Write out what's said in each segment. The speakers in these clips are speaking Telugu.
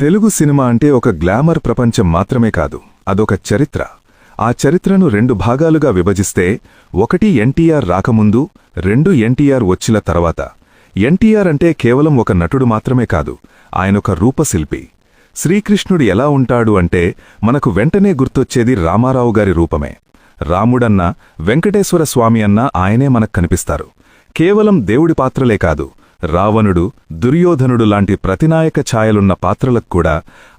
తెలుగు సినిమా అంటే ఒక గ్లామర్ ప్రపంచం మాత్రమే కాదు, అదొక చరిత్ర. ఆ చరిత్రను రెండు భాగాలుగా విభజిస్తే, ఒకటి ఎన్టీఆర్ రాకముందు, రెండు ఎన్టీఆర్ వచ్చిన తర్వాత. ఎన్టీఆర్ అంటే కేవలం ఒక నటుడు మాత్రమే కాదు, ఆయనొక రూపశిల్పి. శ్రీకృష్ణుడు ఎలా ఉంటాడు అంటే మనకు వెంటనే గుర్తొచ్చేది రామారావు గారి రూపమే. రాముడన్నా, వెంకటేశ్వర స్వామి అన్నా ఆయనే మనకు కనిపిస్తారు. కేవలం దేవుడి పాత్రలే కాదు, రావణుడు, దుర్యోధనుడు లాంటి ప్రతినాయక ఛాయలున్న పాత్రలకు కూడా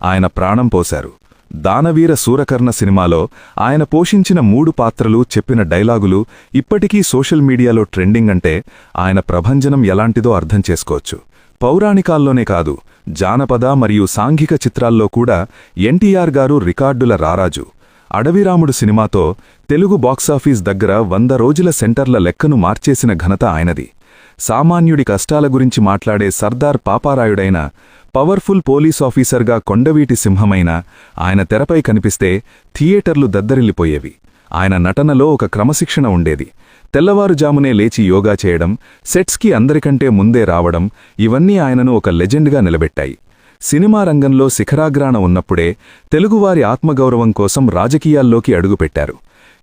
ఆయన ప్రాణం పోశారు. దానవీర సూరకర్ణ సినిమాలో ఆయన పోషించిన 3 పాత్రలు, చెప్పిన డైలాగులు ఇప్పటికీ సోషల్ మీడియాలో ట్రెండింగ్ అంటే ఆయన ప్రభంజనం ఎలాంటిదో అర్థం చేసుకోవచ్చు. పౌరాణికాల్లోనే కాదు, జానపద మరియు సాంఘిక చిత్రాల్లో కూడా ఎన్టీఆర్ గారు రికార్డుల రారాజు. అడవిరాముడు సినిమాతో తెలుగు బాక్సాఫీస్ దగ్గర 100 రోజుల సెంటర్ల లెక్కను మార్చేసిన ఘనత ఆయనది. సామాన్యుడి కష్టాల గురించి మాట్లాడే సర్దార్ పాపారాయుడైన, పవర్ఫుల్ పోలీసాఫీసర్గా కొండవీటి సింహమైన ఆయన తెరపై కనిపిస్తే థియేటర్లు దద్దరిల్లిపోయేవి. ఆయన నటనలో ఒక క్రమశిక్షణ ఉండేది. తెల్లవారుజామునే లేచి యోగా చేయడం, సెట్స్కి అందరికంటే ముందే రావడం, ఇవన్నీ ఆయనను ఒక లెజెండ్గా నిలబెట్టాయి. సినిమా రంగంలో శిఖరాగ్రాణ ఉన్నప్పుడే తెలుగువారి ఆత్మగౌరవం కోసం రాజకీయాల్లోకి అడుగుపెట్టారు.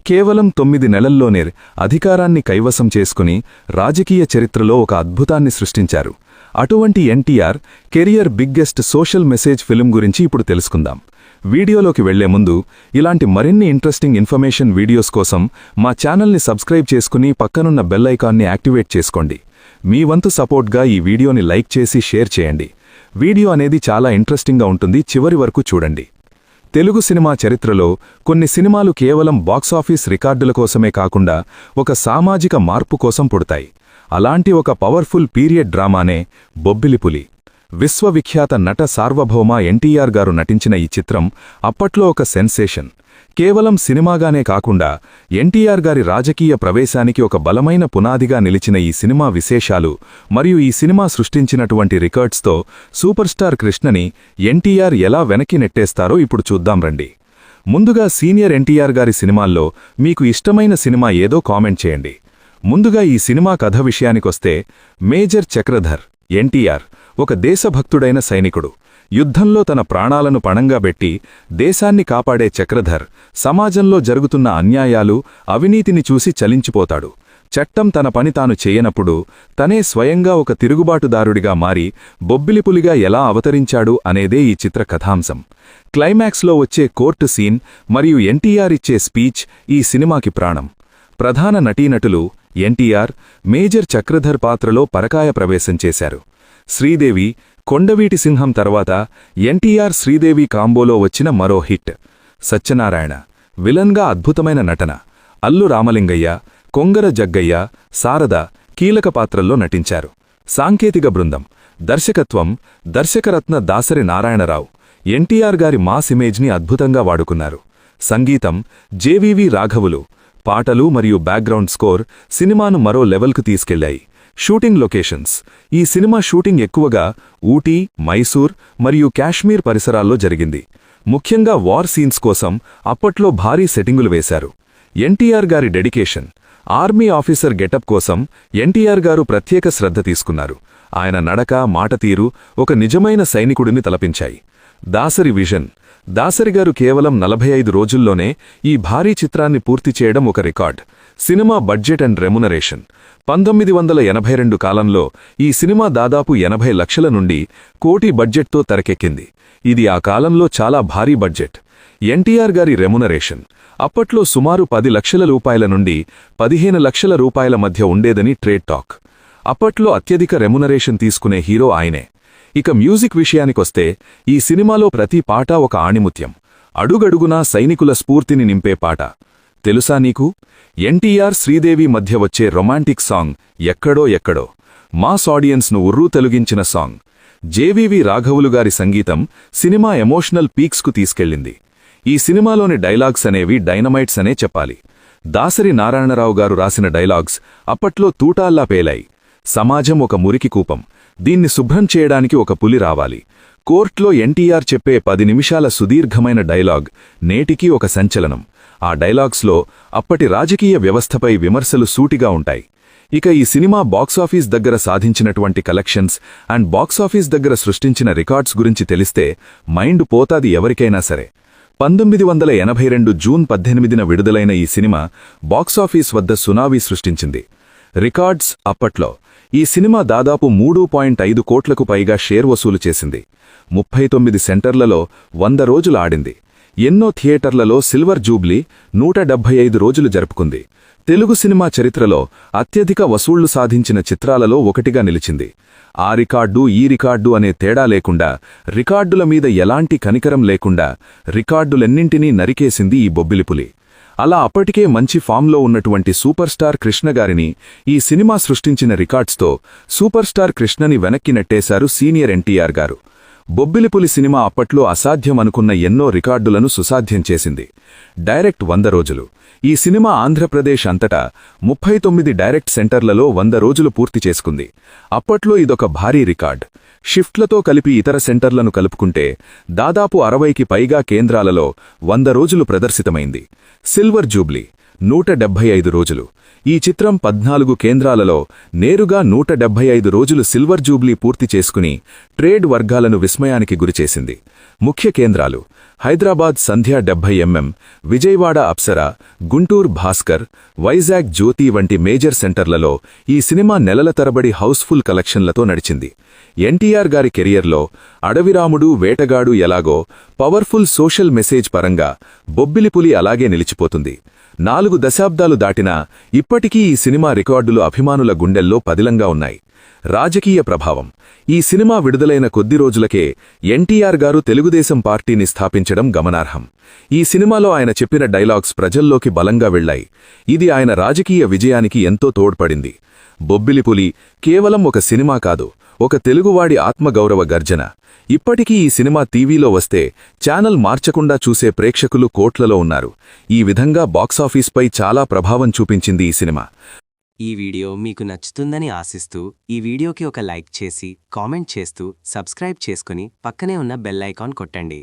కేవలం 9 నెలల్లోనే అధికారాన్ని కైవసం చేసుకుని రాజకీయ చరిత్రలో ఒక అద్భుతాన్ని సృష్టించారు. అటువంటి NTR career biggest social message film గురించి ఇప్పుడు తెలుసుకుందాం. వీడియోలోకి వెళ్లే ముందు ఇలాంటి మరిన్ని ఇంట్రెస్టింగ్ ఇన్ఫర్మేషన్ వీడియోస్ కోసం మా ఛానల్ని సబ్స్క్రైబ్ చేసుకుని పక్కనున్న బెల్ ఐకాన్ని యాక్టివేట్ చేసుకోండి. మీ వంతు సపోర్ట్గా ఈ వీడియోని లైక్ చేసి షేర్ చేయండి. వీడియో అనేది చాలా ఇంట్రెస్టింగ్గా ఉంటుంది, చివరి వరకు చూడండి. తెలుగు సినిమా చరిత్రలో కొన్ని సినిమాలు కేవలం బాక్సాఫీస్ రికార్డుల కోసమే కాకుండా ఒక సామాజిక మార్పు కోసం పుడతాయి. అలాంటి ఒక పవర్ఫుల్ పీరియడ్ డ్రామానే బొబ్బిలిపులి. విశ్వవిఖ్యాత నట సార్వభౌమ ఎన్టీఆర్ గారు నటించిన ఈ చిత్రం అప్పట్లో ఒక సెన్సేషన్. కేవలం సినిమాగానే కాకుండా ఎన్టీఆర్ గారి రాజకీయ ప్రవేశానికి ఒక బలమైన పునాదిగా నిలిచిన ఈ సినిమా విశేషాలు మరియు ఈ సినిమా సృష్టించినటువంటి రికార్డ్స్తో సూపర్ స్టార్ కృష్ణని ఎన్టీఆర్ ఎలా వెనక్కి నెట్టేస్తారో ఇప్పుడు చూద్దాం రండి. ముందుగా సీనియర్ ఎన్టీఆర్ గారి సినిమాల్లో మీకు ఇష్టమైన సినిమా ఏదో కామెంట్ చేయండి. ముందుగా ఈ సినిమా కథ విషయానికొస్తే, మేజర్ చక్రధర్ ఎన్టీఆర్ ఒక దేశభక్తుడైన సైనికుడు. యుద్ధంలో తన ప్రాణాలను పణంగా పెట్టి దేశాన్ని కాపాడే చక్రధర్ సమాజంలో జరుగుతున్న అన్యాయాలు, అవినీతిని చూసి చలించిపోతాడు. చట్టం తన పని తాను చేయనప్పుడు తనే స్వయంగా ఒక తిరుగుబాటుదారుడిగా మారి బొబ్బిలిపులిగా ఎలా అవతరించాడు అనేదే ఈ చిత్ర కథాంశం. క్లైమాక్స్లో వచ్చే కోర్టు సీన్ మరియు ఎన్టీఆర్ ఇచ్చే స్పీచ్ ఈ సినిమాకి ప్రాణం. ప్రధాన నటీనటులు ఎన్టీఆర్ మేజర్ చక్రధర్ పాత్రలో పరకాయ ప్రవేశం చేశారు. శ్రీదేవి కొండవీటి సింహం తర్వాత ఎన్టీఆర్ శ్రీదేవి కాంబోలో వచ్చిన మరో హిట్. సత్యనారాయణ విలన్గా అద్భుతమైన నటన. అల్లు రామలింగయ్య, కొంగర జగ్గయ్య, శారద కీలక పాత్రల్లో నటించారు. సాంకేతిక బృందం, దర్శకత్వం దర్శకరత్న దాసరి నారాయణరావు. ఎన్టీఆర్ గారి మాస్ ఇమేజ్ని అద్భుతంగా వాడుకున్నారు. సంగీతం జేవీవి రాఘవులు. పాటలు మరియు బ్యాక్గ్రౌండ్ స్కోర్ సినిమాను మరో లెవెల్కు తీసుకెళ్లాయి. షూటింగ్ లొకేషన్స్, ఈ సినిమా షూటింగ్ ఎక్కువగా ఊటీ, మైసూర్ మరియు కాశ్మీర్ పరిసరాల్లో జరిగింది. ముఖ్యంగా వార్ సీన్స్ కోసం అప్పట్లో భారీ సెట్టింగులు వేశారు. ఎన్టీఆర్ గారి డెడికేషన్, ఆర్మీ ఆఫీసర్ గెటప్ కోసం ఎన్టీఆర్ గారు ప్రత్యేక శ్రద్ధ తీసుకున్నారు. ఆయన నడక, మాటతీరు ఒక నిజమైన సైనికుడిని తలపించాయి. దాసరి విజన్, దాసరిగారు కేవలం 45 రోజుల్లోనే ఈ భారీ చిత్రాన్ని పూర్తి చేయడం ఒక record. Cinema budget and remuneration, 1982 కాలంలో ఈ సినిమా దాదాపు 80 లక్షల నుండి 1 కోటి బడ్జెట్తో తెరకెక్కింది. ఇది ఆ కాలంలో చాలా భారీ బడ్జెట్. ఎన్టీఆర్ గారి రెమ్యునరేషన్ అప్పట్లో సుమారు 10 లక్షల రూపాయల నుండి 15 లక్షల రూపాయల మధ్య ఉండేదని ట్రేడ్ టాక్. అప్పట్లో అత్యధిక రెమ్యునరేషన్ తీసుకునే హీరో ఆయనే. ఇక మ్యూజిక్ విషయానికొస్తే, ఈ సినిమాలో ప్రతి పాట ఒక ఆణిముత్యం. అడుగడుగునా సైనికుల స్ఫూర్తిని నింపే పాట. తెలుసా నీకు? ఎన్టీఆర్ శ్రీదేవి మధ్య వచ్చే రొమాంటిక్ సాంగ్ ఎక్కడో ఎక్కడో మాస్ ఆడియన్స్ను ఉర్రూ తొలగించిన సాంగ్. జేవీవి రాఘవులు గారి సంగీతం సినిమా ఎమోషనల్ పీక్స్కు తీసుకెళ్ళింది. ఈ సినిమాలోని డైలాగ్స్ అనేవి డైనమైట్స్ అనే చెప్పాలి. దాసరి నారాయణరావు గారు రాసిన డైలాగ్స్ అప్పట్లో తూటాల్లా పేలాయి. సమాజం ఒక మురికి కూపం, దీన్ని శుభ్రం చేయడానికి ఒక పులి రావాలి. కోర్ట్లో ఎన్టీఆర్ చెప్పే 10 నిమిషాల సుదీర్ఘమైన డైలాగ్ నేటికీ ఒక సంచలనం. ఆ డైలాగ్స్లో అప్పటి రాజకీయ వ్యవస్థపై విమర్శలు సూటిగా ఉంటాయి. ఇక ఈ సినిమా బాక్సాఫీస్ దగ్గర సాధించినటువంటి కలెక్షన్స్ అండ్ బాక్సాఫీస్ దగ్గర సృష్టించిన రికార్డ్స్ గురించి తెలిస్తే మైండ్ పోతాది ఎవరికైనా సరే. 1982 జూన్ 18న విడుదలైన ఈ సినిమా బాక్సాఫీస్ వద్ద సునామీ సృష్టించింది. రికార్డ్స్ అప్పట్లో ఈ సినిమా దాదాపు 3.5 కోట్లకు పైగా షేర్ వసూలు చేసింది. 39 సెంటర్లలో 100 రోజులు ఆడింది. ఎన్నో థియేటర్లలో సిల్వర్ జూబ్లీ 175 రోజులు జరుపుకుంది. తెలుగు సినిమా చరిత్రలో అత్యధిక వసూళ్లు సాధించిన చిత్రాలలో ఒకటిగా నిలిచింది. ఆ రికార్డు ఈ రికార్డు అనే తేడా లేకుండా, రికార్డుల మీద ఎలాంటి కనికరం లేకుండా రికార్డులెన్నింటినీ నరికేసింది ఈ బొబ్బిలిపులి. అలా అప్పటికే మంచి ఫామ్లో ఉన్నటువంటి సూపర్ స్టార్ కృష్ణగారిని ఈ సినిమా సృష్టించిన రికార్డ్స్తో సూపర్ స్టార్ కృష్ణని వెనక్కి నెట్టేశారు సీనియర్ ఎన్టీఆర్ గారు. బొబ్బిలిపులి సినిమా అప్పట్లో అసాధ్యమనుకున్న ఎన్నో రికార్డులను సుసాధ్యం చేసింది. డైరెక్ట్ 100 రోజులు. ఈ సినిమా ఆంధ్రప్రదేశ్ అంతటా 39 డైరెక్ట్ సెంటర్లలో 100 రోజులు పూర్తి చేసుకుంది. అప్పట్లో ఇదొక భారీ రికార్డ్. షిఫ్ట్లతో కలిపి ఇతర సెంటర్లను కలుపుకుంటే దాదాపు 60కి పైగా కేంద్రాలలో 100 రోజులు ప్రదర్శితమైంది. సిల్వర్ జూబ్లీ 175 రోజులు. ఈ చిత్రం 14 కేంద్రాలలో నేరుగా 175 రోజులు సిల్వర్ జూబ్లీ పూర్తి చేసుకుని ట్రేడ్ వర్గాలను విస్మయానికి గురిచేసింది. ముఖ్య కేంద్రాలు హైదరాబాద్ సంధ్య 70mm, విజయవాడ అప్సరా, గుంటూరు భాస్కర్, వైజాగ్ జ్యోతి వంటి మేజర్ సెంటర్లలో ఈ సినిమా నెలల తరబడి హౌస్ఫుల్ కలెక్షన్లతో నడిచింది. ఎన్టీఆర్ గారి కెరియర్లో అడవిరాముడు, వేటగాడు ఎలాగో పవర్ఫుల్ సోషల్ మెసేజ్ పరంగా బొబ్బిలిపులి అలాగే నిలిచిపోతుంది. 4 దశాబ్దాలు దాటినా ఇప్పటికీ ఈ సినిమా రికార్డులు అభిమానుల గుండెల్లో పదిలంగా ఉన్నాయి. రాజకీయ ప్రభావం. ఈ సినిమా విడుదలైన కొద్ది రోజులకే ఎన్టీఆర్ గారు తెలుగుదేశం పార్టీని స్థాపించడం గమనార్హం. ఈ సినిమాలో ఆయన చెప్పిన డైలాగ్స్ ప్రజల్లోకి బలంగా వెళ్లాయి. ఇది ఆయన రాజకీయ విజయానికి ఎంతో తోడ్పడింది. బొబ్బిలిపులి కేవలం ఒక సినిమా కాదు, ఒక తెలుగువాడి ఆత్మగౌరవ గర్జన. ఇప్పటికీ ఈ సినిమా టీవీలో వస్తే ఛానల్ మార్చకుండా చూసే ప్రేక్షకులు కోట్లలో ఉన్నారు. ఈ విధంగా బాక్సాఫీస్పై చాలా ప్రభావం చూపించింది ఈ సినిమా. ఈ వీడియో మీకు నచ్చుతుందని ఆశిస్తూ ఈ వీడియోకి ఒక లైక్ చేసి కామెంట్ చేస్తూ సబ్స్క్రైబ్ చేసుకుని పక్కనే ఉన్న బెల్ ఐకాన్ కొట్టండి.